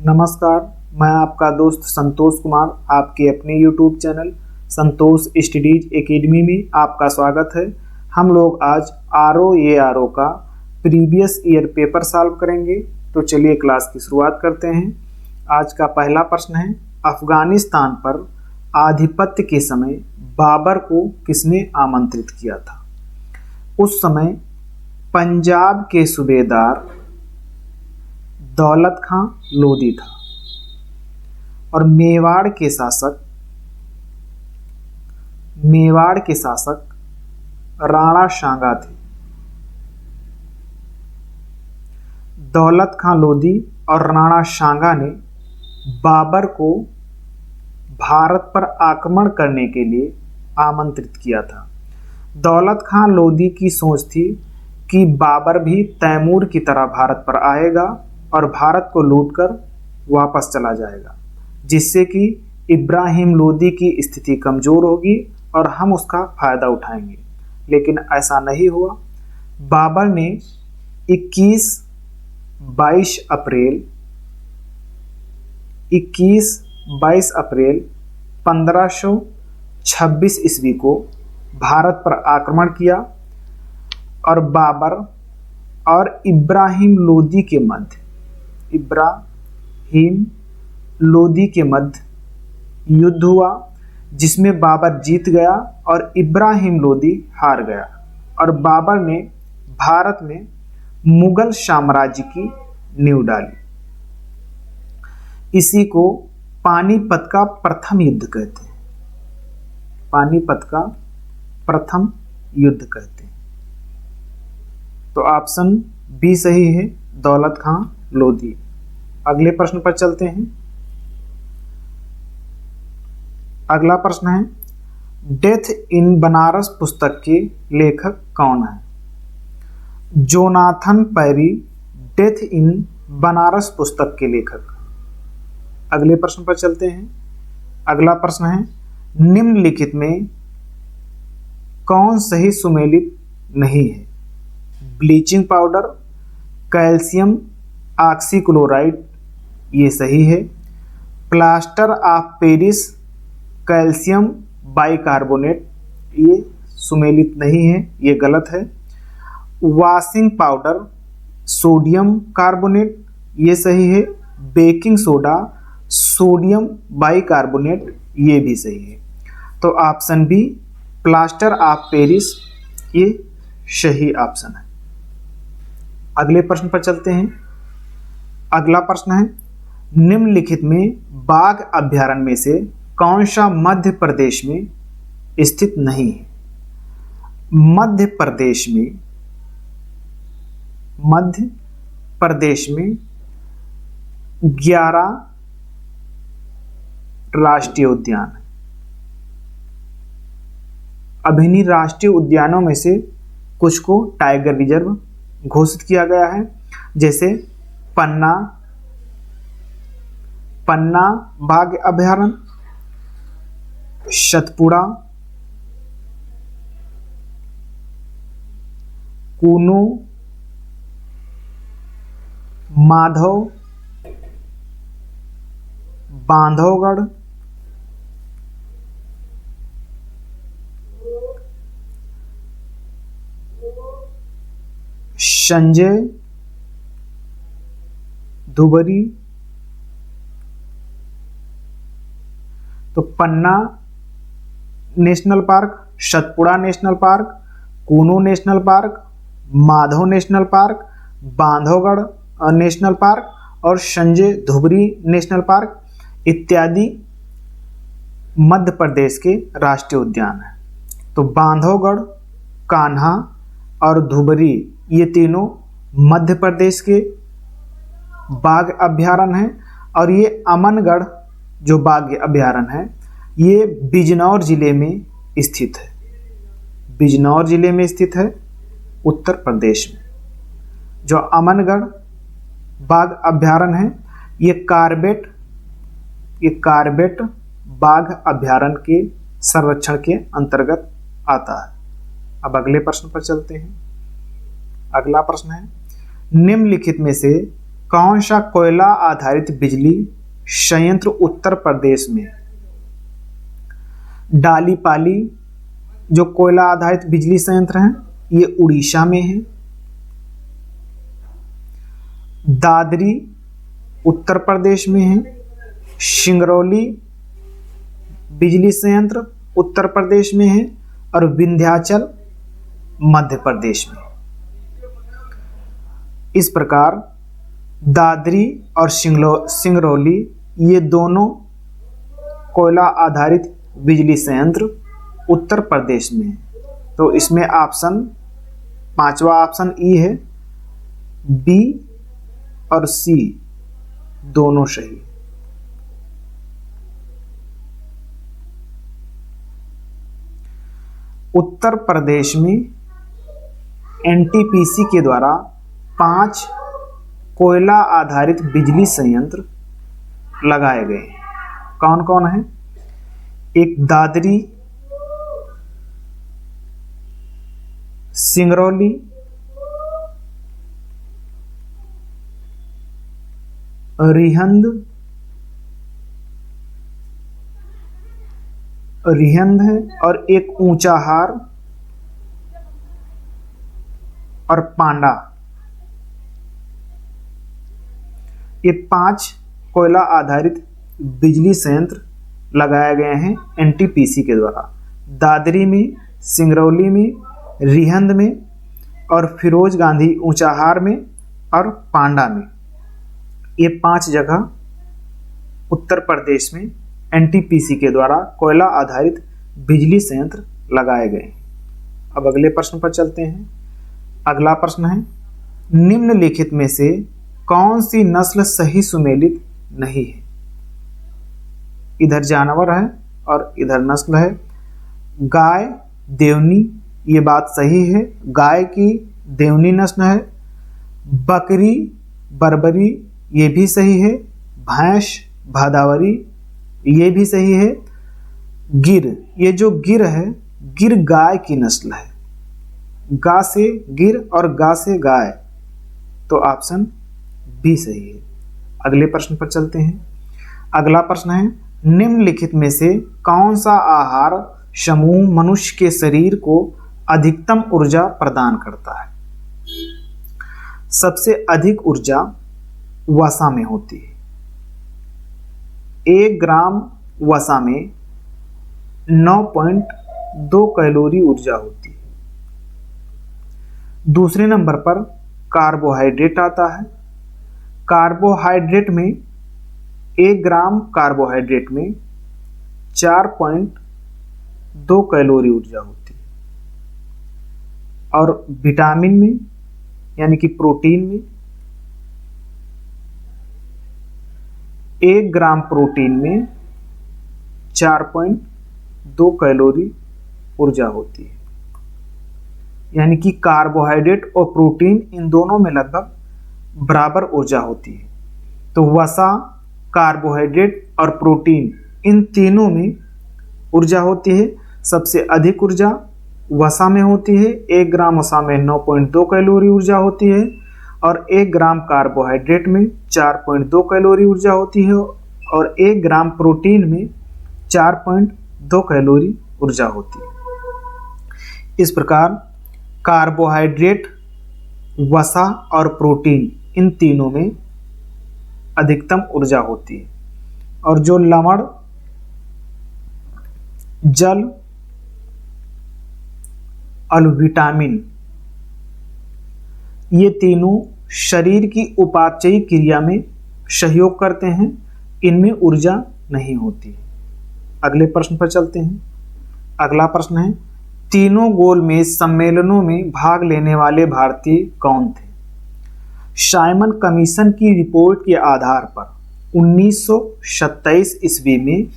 नमस्कार, मैं आपका दोस्त संतोष कुमार आपके अपने YouTube चैनल संतोष स्टडीज एकेडमी में आपका स्वागत है। हम लोग आज RO का प्रीवियस ईयर पेपर सॉल्व करेंगे। तो चलिए क्लास की शुरुआत करते हैं। आज का पहला प्रश्न है, अफगानिस्तान पर आधिपत्य के समय बाबर को किसने आमंत्रित किया था? उस समय पंजाब के सूबेदार दौलत खां लोधी था और मेवाड़ के शासक राणा सांगा थे। दौलत खां लोधी और राणा सांगा ने बाबर को भारत पर आक्रमण करने के लिए आमंत्रित किया था। दौलत खां लोधी की सोच थी कि बाबर भी तैमूर की तरह भारत पर आएगा और भारत को लूटकर वापस चला जाएगा, जिससे कि इब्राहिम लोदी की स्थिति कमज़ोर होगी और हम उसका फ़ायदा उठाएंगे। लेकिन ऐसा नहीं हुआ। बाबर ने 21-22 अप्रैल 1526 ईस्वी को भारत पर आक्रमण किया और बाबर और इब्राहिम लोदी के मध्य युद्ध हुआ, जिसमें बाबर जीत गया और इब्राहिम लोदी हार गया और बाबर ने भारत में मुगल साम्राज्य की नींव डाली। इसी को पानीपत का प्रथम युद्ध कहते हैं। पानीपत का प्रथम युद्ध कहते हैं। तो ऑप्शन बी सही है, दौलत खां लोधी। अगले प्रश्न पर चलते हैं। अगला प्रश्न है, डेथ इन बनारस पुस्तक के लेखक कौन है? Jonathan Parry death in Banaras पुस्तक के लेखक। अगले प्रश्न पर चलते हैं। अगला प्रश्न है, निम्नलिखित में कौन सही सुमेलित नहीं है? ब्लीचिंग पाउडर, कैल्शियम ऑक्सीक्लोराइड, ये सही है। Plaster of Paris, calcium bicarbonate, ये सुमेलित नहीं है, ये गलत है। वॉशिंग पाउडर, सोडियम कार्बोनेट, ये सही है। बेकिंग सोडा, सोडियम बाइकार्बोनेट, ये भी सही है। तो option B plaster of Paris ये सही ऑप्शन है। अगले प्रश्न पर चलते हैं। अगला प्रश्न है, निम्नलिखित में बाघ अभयारण्य में से कौन सा मध्य प्रदेश में स्थित नहीं है? मध्य प्रदेश में 11 राष्ट्रीय उद्यान है। अब इन्हीं राष्ट्रीय उद्यानों में से कुछ को टाइगर रिजर्व घोषित किया गया है, जैसे पन्ना बाघ अभयारण्य, सतपुड़ा, कूनो, माधव, बांधवगढ़, संजय धुबरी। तो Panna national park, Satpura national park, Kuno national park, Madhav national park, Bandhavgarh national park और संजय धुबरी नेशनल पार्क इत्यादि मध्य प्रदेश के राष्ट्रीय उद्यान हैं। तो बांधवगढ़, कान्हा और धुबरी ये तीनों मध्य प्रदेश के बाघ अभयारण्य हैं और ये अमनगढ़ जो बाघ अभयारण्य है ये बिजनौर जिले में स्थित है। बिजनौर जिले में स्थित है उत्तर प्रदेश में। जो अमनगढ़ बाघ अभयारण्य है ये कार्बेट बाघ अभयारण्य के संरक्षण के अंतर्गत आता है। अब अगले प्रश्न पर चलते हैं। अगला प्रश्न है, निम्नलिखित में से कौन सा कोयला आधारित बिजली संयंत्र उत्तर प्रदेश में? डालीपाली जो कोयला आधारित बिजली संयंत्र है ये उड़ीसा में है। दादरी उत्तर प्रदेश में है। सिंगरौली बिजली संयंत्र उत्तर प्रदेश में है और विंध्याचल मध्य प्रदेश में। इस प्रकार दादरी और सिंगरौली ये दोनों कोयला आधारित बिजली संयंत्र उत्तर प्रदेश में है। तो इसमें ऑप्शन पांचवा ऑप्शन ई है, बी और सी दोनों सही। उत्तर प्रदेश में एनटीपीसी के द्वारा 5 कोयला आधारित बिजली संयंत्र लगाए गए हैं। कौन कौन है? एक दादरी, सिंगरौली, रिहंद है और एक ऊंचाहार और पांडा। ये 5 कोयला आधारित बिजली संयंत्र लगाए गए हैं एनटीपीसी के द्वारा। दादरी में, सिंगरौली में, रिहंद में और फिरोज गांधी ऊंचाहार में और पांडा में। ये 5 जगह उत्तर प्रदेश में एनटीपीसी के द्वारा कोयला आधारित बिजली संयंत्र लगाए गए हैं। अब अगले प्रश्न पर चलते हैं। अगला प्रश्न है, निम्नलिखित में से कौन सी नस्ल सही सुमेलित नहीं है? इधर जानवर है और इधर नस्ल है। गाय देवनी, ये बात सही है, गाय की देवनी नस्ल है। बकरी बर्बरी, ये भी सही है। भैंस भादावरी, ये भी सही है। गिर, ये जो गिर है, गिर गाय की नस्ल है। गा से गिर और गा से गाय, तो ऑप्शन बी सही है। अगले प्रश्न पर चलते हैं। अगला प्रश्न है, निम्नलिखित में से कौन सा आहार समूह मनुष्य के शरीर को अधिकतम ऊर्जा प्रदान करता है? सबसे अधिक ऊर्जा वसा में होती है। 1 ग्राम वसा में 9.2 कैलोरी ऊर्जा होती है। दूसरे नंबर पर कार्बोहाइड्रेट आता है। कार्बोहाइड्रेट में 1 ग्राम कार्बोहाइड्रेट में 4.2 कैलोरी ऊर्जा होती है। और विटामिन में यानी कि प्रोटीन में 1 ग्राम प्रोटीन में 4.2 कैलोरी ऊर्जा होती है। यानी कि कार्बोहाइड्रेट और प्रोटीन इन दोनों में लगभग बराबर ऊर्जा होती है। तो वसा, कार्बोहाइड्रेट और प्रोटीन इन तीनों में ऊर्जा होती है। सबसे अधिक ऊर्जा वसा में होती है। 1 ग्राम वसा में 9.2 कैलोरी ऊर्जा होती है और 1 ग्राम कार्बोहाइड्रेट में 4.2 कैलोरी ऊर्जा होती है और 1 ग्राम प्रोटीन में 4.2 कैलोरी ऊर्जा होती है। इस प्रकार कार्बोहाइड्रेट, वसा और प्रोटीन इन तीनों में अधिकतम ऊर्जा होती है। और जो लवण, जल और विटामिन, ये तीनों शरीर की उपापचयी क्रिया में सहयोग करते हैं, इनमें ऊर्जा नहीं होती। अगले प्रश्न पर चलते हैं। अगला प्रश्न है, तीनों गोलमेज सम्मेलनों में भाग लेने वाले भारतीय कौन थे? साइमन कमीशन की रिपोर्ट के आधार पर 1927 ईस्वी में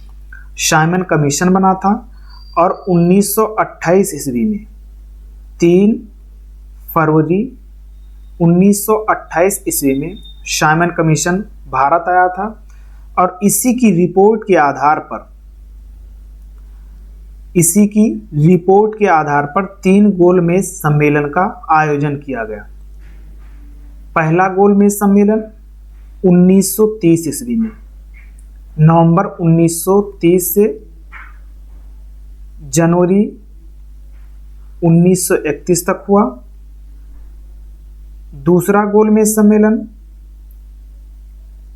साइमन कमीशन बना था और 1928 ईस्वी में 3 फरवरी 1928 ईस्वी में साइमन कमीशन भारत आया था और इसी की रिपोर्ट के आधार पर 3 गोलमेज सम्मेलन का आयोजन किया गया। पहला गोलमेज सम्मेलन 1930 ईस्वी में, नवंबर 1930 से जनवरी 1931 तक हुआ। दूसरा गोलमेज सम्मेलन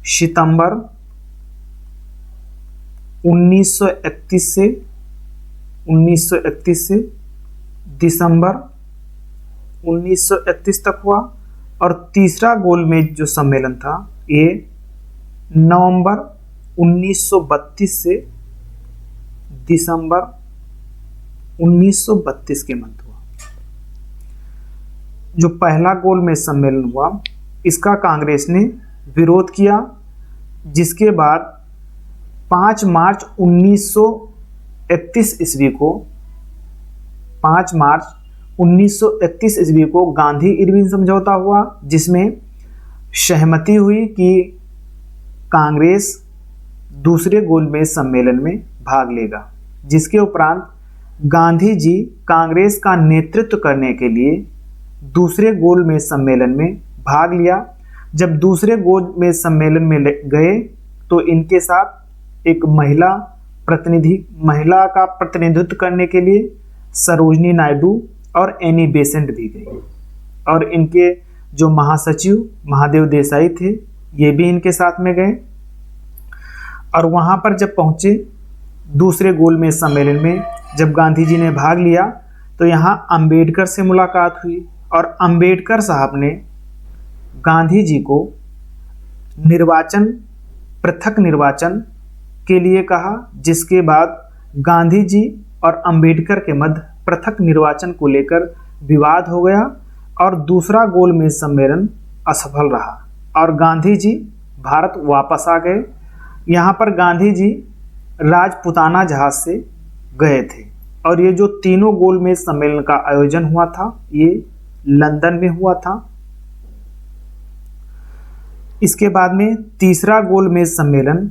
सितंबर 1931 से दिसंबर 1931 तक हुआ। और तीसरा गोलमेज जो सम्मेलन था ये नवंबर 1932 से दिसंबर 1932 के मध्य हुआ। जो पहला गोलमेज सम्मेलन हुआ इसका कांग्रेस ने विरोध किया, जिसके बाद 5 मार्च 1931 ईस्वी को 5 मार्च 1931 ईस्वी को गांधी इरविन समझौता हुआ, जिसमें सहमति हुई कि कांग्रेस दूसरे गोलमेज सम्मेलन में भाग लेगा। जिसके उपरांत गांधी जी कांग्रेस का नेतृत्व करने के लिए दूसरे गोलमेज सम्मेलन में भाग लिया। जब दूसरे गोलमेज सम्मेलन में गए तो इनके साथ एक महिला का प्रतिनिधित्व करने के लिए सरोजनी नायडू और एनी बेसेंट भी गई, और इनके जो महासचिव महादेव देसाई थे ये भी इनके साथ में गए। और वहाँ पर जब पहुँचे दूसरे गोलमेज सम्मेलन में, जब गांधी जी ने भाग लिया तो यहाँ अंबेडकर से मुलाकात हुई, और अंबेडकर साहब ने गांधी जी को पृथक निर्वाचन के लिए कहा, जिसके बाद गांधी जी और अंबेडकर के मध्य पृथक निर्वाचन को लेकर विवाद हो गया और दूसरा गोलमेज सम्मेलन असफल रहा और गांधी जी भारत वापस आ गए। यहाँ पर गांधी जी राजपुताना जहाज से गए थे, और ये जो तीनों गोलमेज सम्मेलन का आयोजन हुआ था ये लंदन में हुआ था। इसके बाद में तीसरा गोलमेज सम्मेलन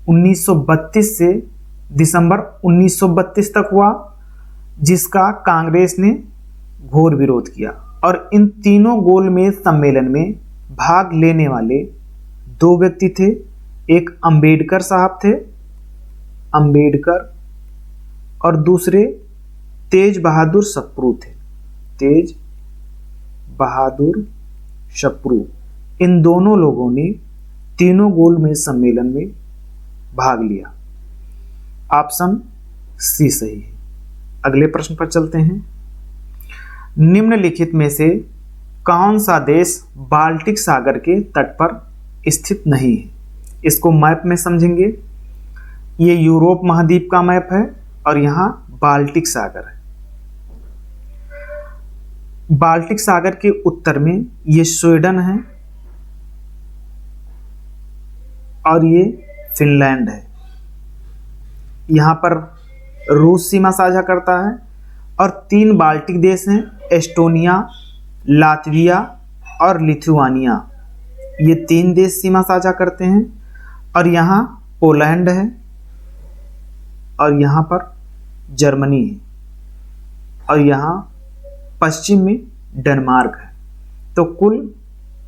1932 से दिसंबर 1932 तक हुआ, जिसका कांग्रेस ने घोर विरोध किया। और इन तीनों गोलमेज सम्मेलन में भाग लेने वाले 2 व्यक्ति थे, एक अंबेडकर साहब थे, अंबेडकर, और दूसरे तेज बहादुर सप्रू थे, तेज बहादुर सप्रू। इन दोनों लोगों ने तीनों गोलमेज सम्मेलन में भाग लिया। ऑप्शन सी सही है। अगले प्रश्न पर चलते हैं। निम्नलिखित में से कौन सा देश बाल्टिक सागर के तट पर स्थित नहीं है? इसको मैप में समझेंगे। ये यूरोप महाद्वीप का मैप है और यहाँ बाल्टिक सागर है। बाल्टिक सागर के उत्तर में ये स्वीडन है और ये फिनलैंड है। यहाँ पर रूस सीमा साझा करता है और 3 बाल्टिक देश हैं, एस्टोनिया, लातविया और लिथुआनिया। ये 3 देश सीमा साझा करते हैं। और यहाँ पोलैंड है और यहाँ पर जर्मनी है और यहाँ पश्चिम में डेनमार्क है। तो कुल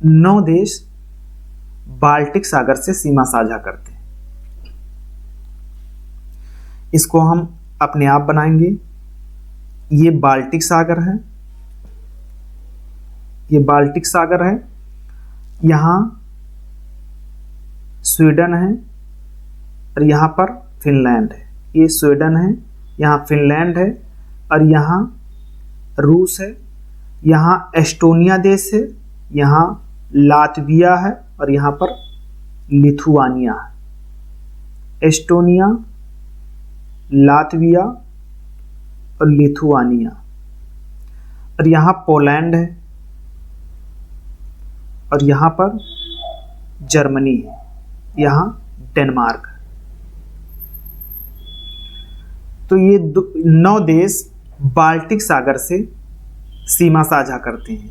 9 देश बाल्टिक सागर से सीमा साझा करते हैं। इसको हम अपने आप बनाएंगे। ये बाल्टिक सागर है, ये बाल्टिक सागर है, यहाँ स्वीडन है और यहाँ पर फिनलैंड है। ये स्वीडन है, यहाँ फिनलैंड है और यहाँ रूस है, यहाँ एस्टोनिया देश है, यहाँ लातविया है और यहाँ पर लिथुआनिया है। एस्टोनिया, लातविया और लिथुआनिया, और यहाँ पोलैंड है और यहाँ पर जर्मनी है, यहाँ डेनमार्क है। तो ये 9 देश बाल्टिक सागर से सीमा साझा करते हैं।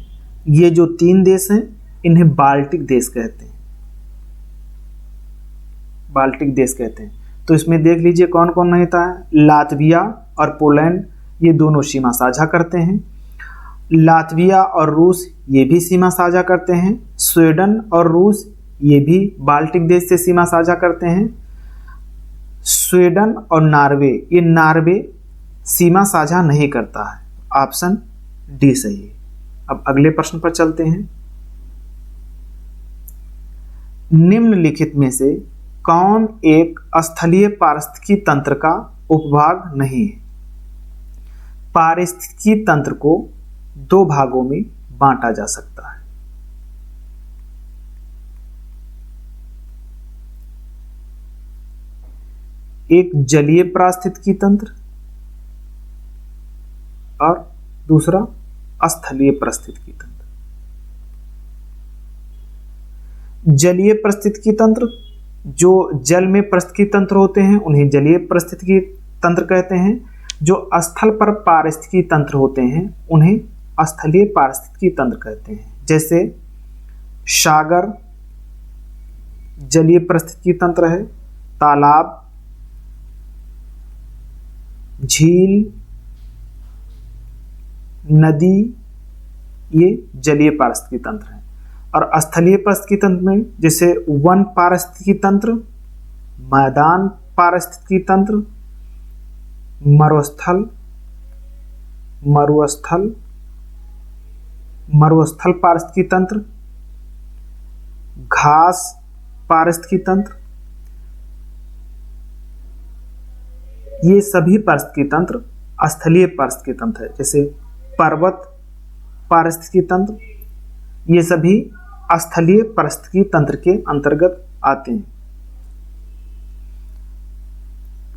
ये जो 3 देश हैं इन्हें बाल्टिक देश कहते हैं, बाल्टिक देश कहते हैं। तो इसमें देख लीजिए कौन कौन रहता है। लातविया और पोलैंड ये दोनों सीमा साझा करते हैं। लातविया और रूस ये भी सीमा साझा करते हैं। स्वीडन और रूस ये भी बाल्टिक देश से सीमा साझा करते हैं। स्वीडन और नॉर्वे, ये नॉर्वे सीमा साझा नहीं करता है। ऑप्शन डी सही है। अब अगले प्रश्न पर चलते हैं। निम्नलिखित में से कौन एक स्थलीय पारिस्थितिकी तंत्र का उपभाग नहीं है? पारिस्थितिकी तंत्र को दो भागों में बांटा जा सकता है। एक जलीय पारिस्थितिकी तंत्र और दूसरा स्थलीय पारिस्थितिकी तंत्र। जलीय पारिस्थितिकी तंत्र, जो जल में पारिस्थितिकी तंत्र होते हैं उन्हें जलीय पारिस्थितिकी तंत्र कहते हैं। जो स्थल पर पारिस्थितिकी तंत्र होते हैं उन्हें स्थलीय पारिस्थितिकी तंत्र कहते हैं। जैसे सागर जलीय पारिस्थितिकी तंत्र है, तालाब, झील, नदी, ये जलीय पारिस्थितिकी तंत्र है। और स्थलीय पारिस्थितिकी तंत्र में जैसे वन पारिस्थितिकी तंत्र, मैदान पारिस्थितिकी तंत्र, मरुस्थल पारिस्थितिकी तंत्र, घास पारिस्थितिकी तंत्र, ये सभी पारिस्थितिकी तंत्र स्थलीय पारिस्थितिकी तंत्र है। जैसे पर्वत पारिस्थितिकी तंत्र, ये सभी स्थलीय पारिस्थितिकी तंत्र के अंतर्गत आते हैं।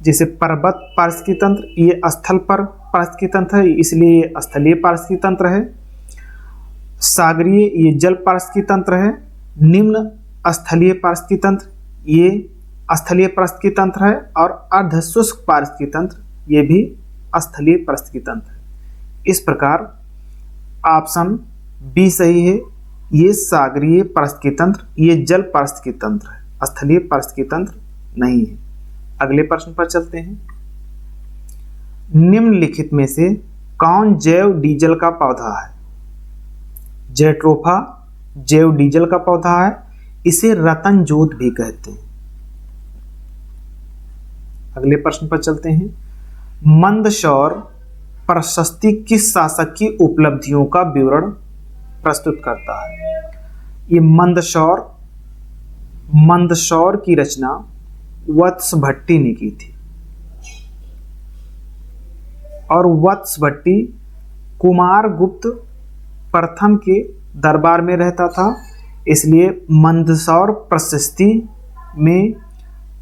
जैसे पर्वत पारिस्थितिकी तंत्र, ये स्थल पर पारिस्थितिकी तंत्र है, इसलिए ये स्थलीय पारिस्थितिकी तंत्र है। सागरीय, ये जल पारिस्थितिकी तंत्र है। निम्न स्थलीय पारिस्थितिकी तंत्र, ये स्थलीय पारिस्थितिकी तंत्र है। और अर्धशुष्क पारिस्थितिकी तंत्र, ये भी स्थलीय पारिस्थितिकी तंत्र है। इस प्रकार ऑप्शन बी सही है। ये सागरीय पारिस्थितिकी तंत्र, ये जल पारिस्थितिकी तंत्र है, स्थलीय पारिस्थितिकी तंत्र नहीं है। अगले प्रश्न पर चलते हैं। निम्नलिखित में से कौन जैव डीजल का पौधा है? जेट्रोफा जैव डीजल का पौधा है, इसे रतन जोत भी कहते हैं। अगले प्रश्न पर चलते हैं। मंदसौर प्रशस्ति किस शासक की उपलब्धियों का विवरण प्रस्तुत करता है? ये मंदसौर की रचना वत्स भट्टी ने की थी। और वत्स भट्टी कुमारगुप्त प्रथम के दरबार में रहता था, इसलिए मंदसौर प्रशस्ति में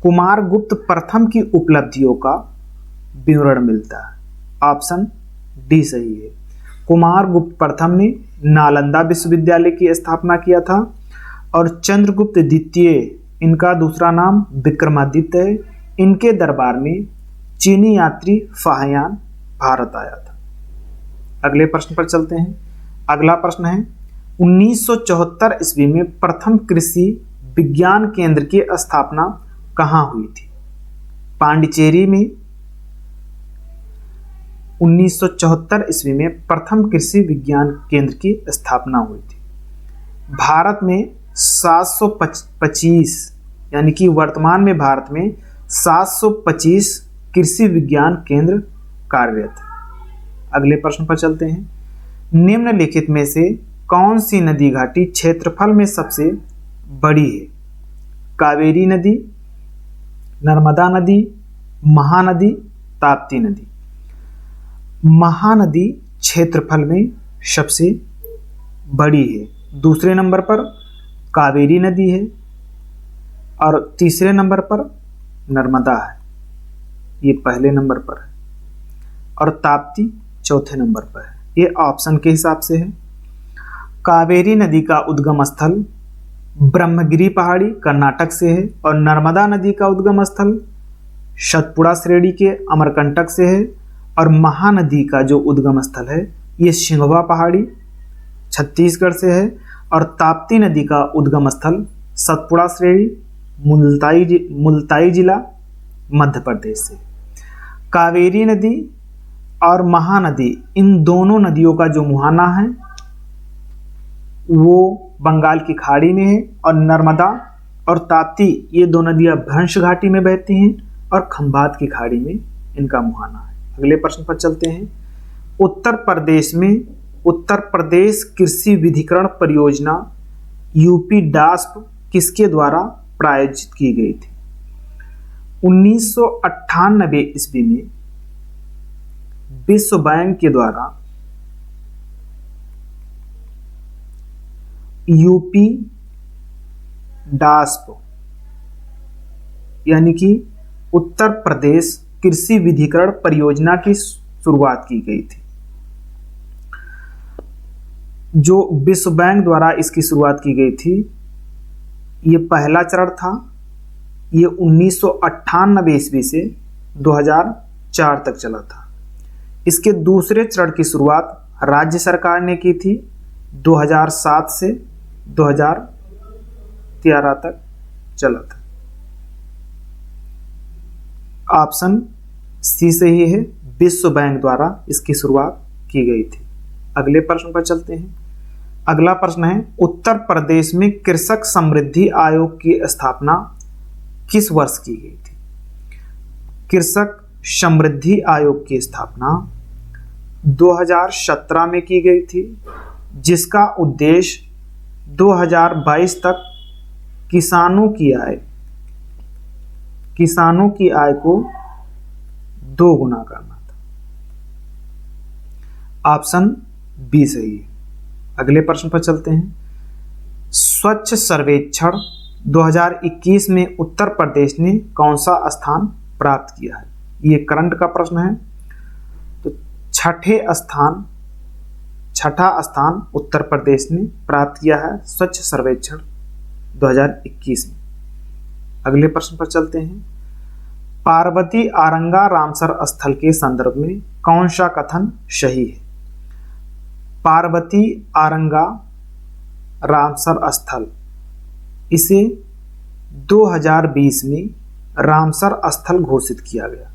कुमारगुप्त प्रथम की उपलब्धियों का विवरण मिलता है। ऑप्शन डी सही है। कुमारगुप्त प्रथम ने नालंदा विश्वविद्यालय की स्थापना किया था। और चंद्रगुप्त द्वितीय, इनका दूसरा नाम विक्रमादित्य है, इनके दरबार में चीनी यात्री फाहियान भारत आया था। अगले प्रश्न पर चलते हैं। अगला प्रश्न है 1974 ईस्वी में प्रथम कृषि विज्ञान केंद्र की स्थापना कहाँ हुई थी? पांडिचेरी में 1974 ईस्वी में प्रथम कृषि विज्ञान केंद्र की स्थापना हुई थी। भारत में 725, यानी कि वर्तमान में भारत में 725 कृषि विज्ञान केंद्र कार्यरत है। अगले प्रश्न पर चलते हैं। निम्नलिखित में से कौन सी नदी घाटी क्षेत्रफल में सबसे बड़ी है? कावेरी नदी, नर्मदा नदी, महानदी, ताप्ती नदी। महानदी क्षेत्रफल में सबसे बड़ी है। दूसरे नंबर पर कावेरी नदी है और तीसरे नंबर पर नर्मदा है, ये पहले नंबर पर है। और ताप्ती चौथे नंबर पर है। ये ऑप्शन के हिसाब से है। कावेरी नदी का उद्गम स्थल ब्रह्मगिरी पहाड़ी कर्नाटक से है। और नर्मदा नदी का उद्गम स्थल सतपुड़ा श्रेणी के अमरकंटक से है। और महानदी का जो उद्गम स्थल है ये सिंघवा पहाड़ी छत्तीसगढ़ से है। और ताप्ती नदी का उद्गम स्थल सतपुड़ा श्रेणी मुल्ताई जिला मध्य प्रदेश से। कावेरी नदी और महानदी, इन दोनों नदियों का जो मुहाना है वो बंगाल की खाड़ी में है, और नर्मदा और ताप्ती ये दो नदियां भ्रंश घाटी में बहती हैं, और खंभात की खाड़ी में इनका मुहाना है। अगले प्रश्न पर चलते हैं। उत्तर प्रदेश कृषि विधिकरण परियोजना यूपी डास्प किसके द्वारा प्रायोजित की गई थी? 1998 ईस्वी में विश्व बैंक के द्वारा यूपी डास्प यानी कि उत्तर प्रदेश कृषि विधिकरण परियोजना की शुरुआत की गई थी। जो विश्व बैंक द्वारा इसकी शुरुआत की गई थी, ये पहला चरण था। ये 1998 ईस्वी से 2004 तक चला था। इसके दूसरे चरण की शुरुआत राज्य सरकार ने की थी 2007 से 2013 तक चला था। ऑप्शन सी सही है, विश्व बैंक द्वारा इसकी शुरुआत की गई थी। अगले प्रश्न पर चलते हैं। अगला प्रश्न है, उत्तर प्रदेश में कृषक समृद्धि आयोग की स्थापना किस वर्ष की गई थी? कृषक समृद्धि आयोग की स्थापना 2017 में की गई थी, जिसका उद्देश्य 2022 तक किसानों की आय को दोगुना करना था। ऑप्शन बी सही है। अगले प्रश्न पर चलते हैं। स्वच्छ सर्वेक्षण 2021 में उत्तर प्रदेश ने कौन सा स्थान प्राप्त किया है? ये करंट का प्रश्न है। तो छठा स्थान उत्तर प्रदेश ने प्राप्त किया है स्वच्छ सर्वेक्षण 2021 में। अगले प्रश्न पर चलते हैं। पार्वती आरंगा रामसर स्थल के संदर्भ में कौन सा कथन सही है? पार्वती आरंगा रामसर स्थल, इसे 2020 में रामसर स्थल घोषित किया गया।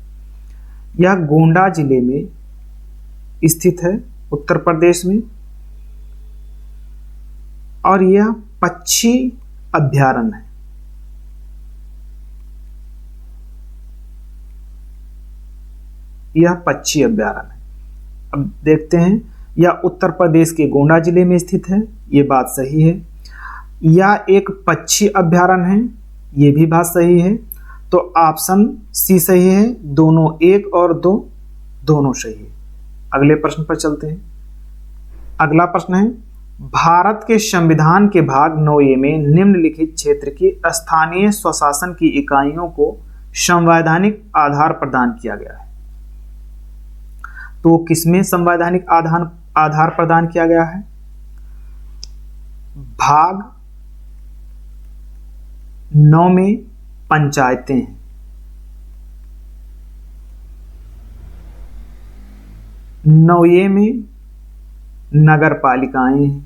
यह गोंडा जिले में स्थित है उत्तर प्रदेश में, और यह पक्षी अभयारण्य है। यह पक्षी अभयारण्य है। अब देखते हैं, यह उत्तर प्रदेश के गोंडा जिले में स्थित है, ये बात सही है। यह एक पक्षी अभयारण्य है, ये भी बात सही है। तो ऑप्शन सी सही है, दोनों 1 और 2 दोनों सही है। अगले प्रश्न पर चलते हैं। अगला प्रश्न है, भारत के संविधान के भाग 9A में निम्नलिखित क्षेत्र की स्थानीय स्वशासन की इकाइयों को संवैधानिक आधार प्रदान किया गया है। तो किसमें संवैधानिक आधार प्रदान किया गया है? भाग 9 में पंचायतें हैं, नौये में नगर पालिकाएं हैं,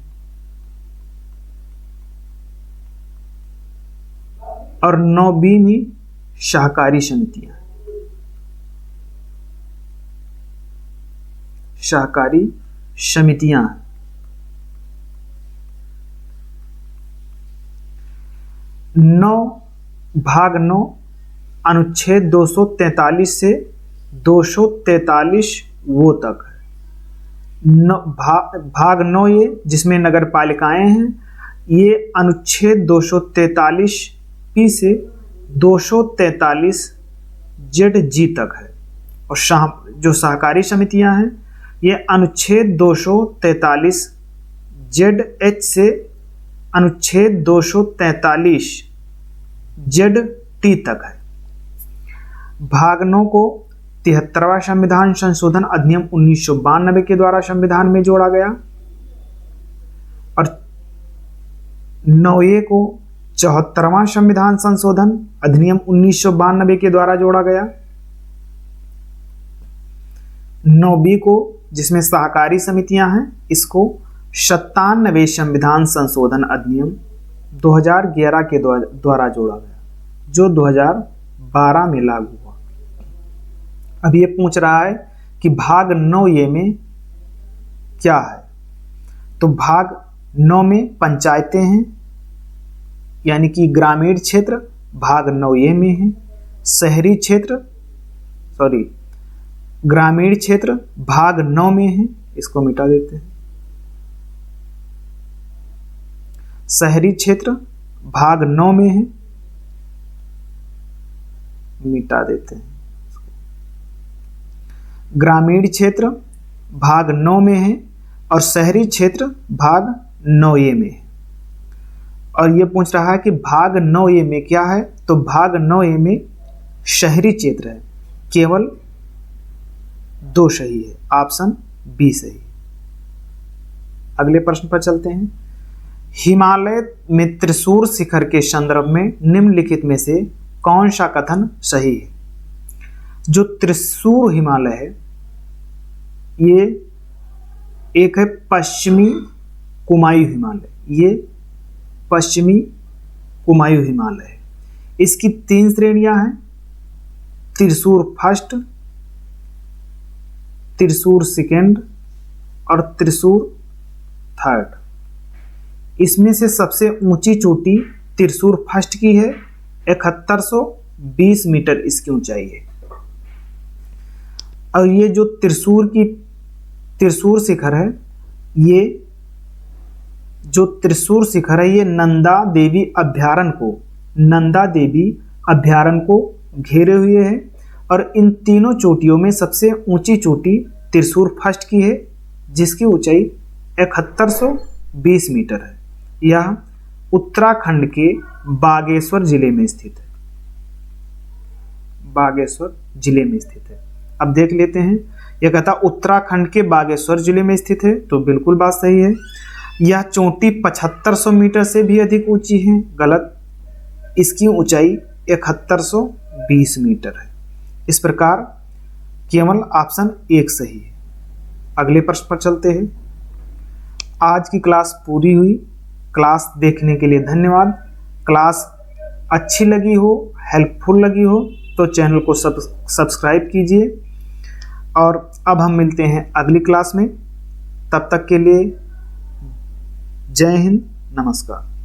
और 9B में सहकारी समितियां। भाग 9 अनुच्छेद 243 से 243 वो तक है। भाग 9 ये जिसमें नगर पालिकाएं हैं, ये अनुच्छेद 243P से 243 ZG तक है। और जो सहकारी समितियां हैं, ये अनुच्छेद 243 ZH से अनुच्छेद 243 ZT तक है। भाग 9 को 73वां संविधान संशोधन अधिनियम 1992 के द्वारा संविधान में जोड़ा गया, और 9A को 74वां संविधान संशोधन अधिनियम 1992 के द्वारा जोड़ा गया। 9B को, जिसमें सहकारी समितियां हैं, इसको 97वें संविधान संशोधन अधिनियम 2011 के द्वारा जोड़ा गया, जो 2012 में लागू हुआ। अब ये पूछ रहा है कि भाग 9A में क्या है? तो भाग 9 में पंचायतें हैं, यानी कि ग्रामीण क्षेत्र भाग 9A में है। शहरी क्षेत्र ग्रामीण क्षेत्र भाग 9 में है, इसको मिटा देते हैं। शहरी क्षेत्र भाग 9 में है, मिटा देते हैं। ग्रामीण क्षेत्र भाग 9 में है और शहरी क्षेत्र भाग 9A में है। और ये पूछ रहा है कि भाग 9A में क्या है, तो भाग 9A में शहरी क्षेत्र है, केवल 2 सही है, ऑप्शन बी सही। अगले प्रश्न पर चलते हैं। हिमालय में त्रिशूर शिखर के संदर्भ में निम्नलिखित में से कौन सा कथन सही है? जो त्रिशूर हिमालय है ये एक है पश्चिमी कुमायूं हिमालय, ये पश्चिमी कुमायूं हिमालय है। इसकी 3 श्रेणियां हैं, त्रिशूर फर्स्ट, त्रिशूर सेकेंड और त्रिशूर थर्ड। इसमें से सबसे ऊंची चोटी त्रिशूर फर्स्ट की है, 7120 मीटर इसकी ऊंचाई है। और ये जो त्रिशूर शिखर है, ये जो त्रिशूर शिखर है ये नंदा देवी अभ्यारण्य को घेरे हुए है। और इन तीनों चोटियों में सबसे ऊंची चोटी त्रिशूर फर्स्ट की है, जिसकी ऊंचाई 7120 मीटर है। यह उत्तराखंड के बागेश्वर जिले में स्थित है। बागेश्वर जिले में स्थित है। अब देख लेते हैं, यह कहता उत्तराखंड के बागेश्वर जिले में स्थित है, तो बिल्कुल बात सही है। यह चोटी 7500 मीटर से भी अधिक ऊंची है, गलत। इसकी ऊंचाई 7120 मीटर है। इस प्रकार केवल ऑप्शन 1 सही है। अगले प्रश्न पर चलते हैं। आज की क्लास पूरी हुई। क्लास देखने के लिए धन्यवाद। क्लास अच्छी लगी हो, हेल्पफुल लगी हो तो चैनल को सब्सक्राइब कीजिए। और अब हम मिलते हैं अगली क्लास में। तब तक के लिए जय हिंद, नमस्कार।